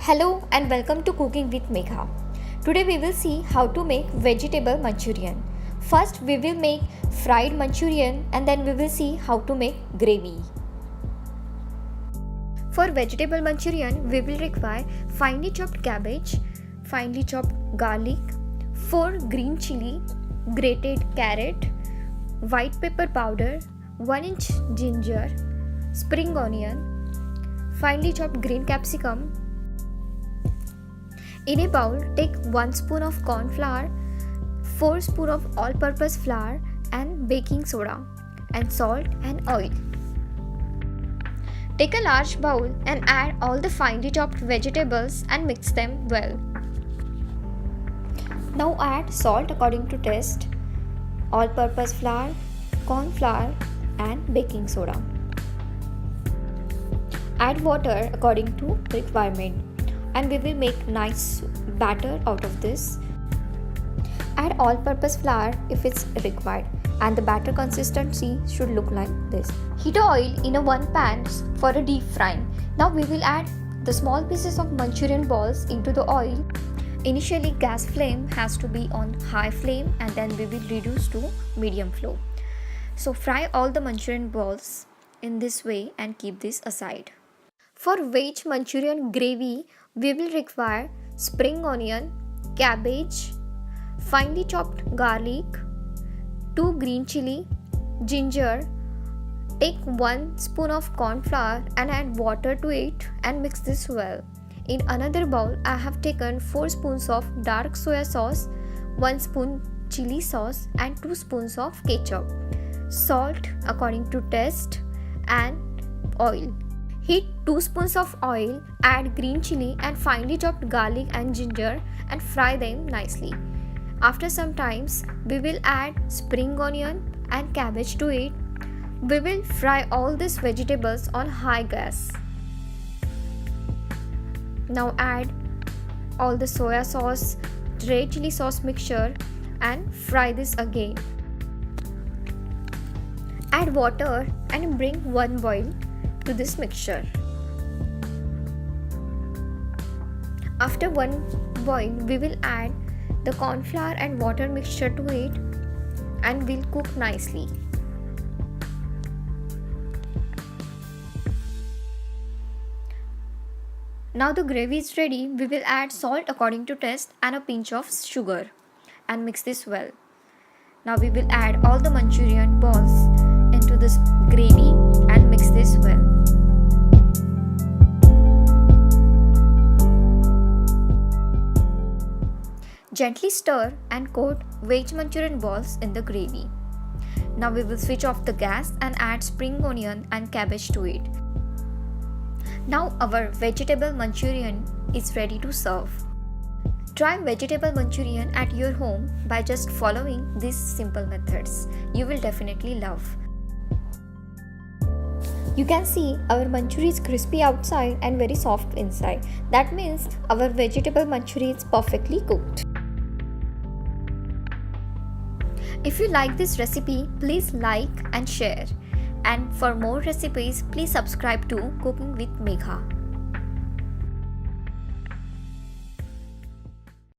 Hello and welcome to Cooking with Megha. Today we will see how to make vegetable Manchurian. First we will make fried Manchurian and then we will see how to make gravy. For vegetable Manchurian we will require finely chopped cabbage, finely chopped garlic, 4 green chili, grated carrot, white pepper powder, 1 inch ginger, spring onion, finely chopped green capsicum. In a bowl, take 1 spoon of corn flour, 4 spoon of all-purpose flour and baking soda and salt and oil. Take a large bowl and add all the finely chopped vegetables and mix them well. Now add salt according to taste, all-purpose flour, corn flour and baking soda. Add water according to requirement. And we will make nice batter out of this. Add all-purpose flour if it's required and the batter consistency should look like this. Heat oil in a one pan for a deep frying. Now we will add the small pieces of Manchurian balls into the oil. Initially gas flame has to be on high flame and then we will reduce to medium flow. So fry all the Manchurian balls in this way and keep this aside. For Veg Manchurian gravy, we will require spring onion, cabbage, finely chopped garlic, 2 green chili, ginger. Take 1 spoon of corn flour and add water to it and mix this well. In another bowl, I have taken 4 spoons of dark soya sauce, 1 spoon chili sauce and 2 spoons of ketchup, salt according to taste and oil. Heat 2 spoons of oil, add green chili and finely chopped garlic and ginger and fry them nicely. After some time, we will add spring onion and cabbage to it. We will fry all these vegetables on high gas. Now add all the soya sauce, red chili sauce mixture and fry this again. Add water and bring one boil to this mixture. After one boil, we will add the corn flour and water mixture to it and will cook nicely. Now the gravy is ready. We will add salt according to taste and a pinch of sugar and mix this well. Now we will add all the Manchurian balls into this gravy and mix this well. Gently stir and coat Veg Manchurian balls in the gravy. Now we will switch off the gas and add spring onion and cabbage to it. Now our vegetable Manchurian is ready to serve. Try vegetable Manchurian at your home by just following these simple methods. You will definitely love. You can see our Manchurian is crispy outside and very soft inside. That means our vegetable Manchurian is perfectly cooked. If you like this recipe, please like and share. And for more recipes, please subscribe to Cooking with Megha.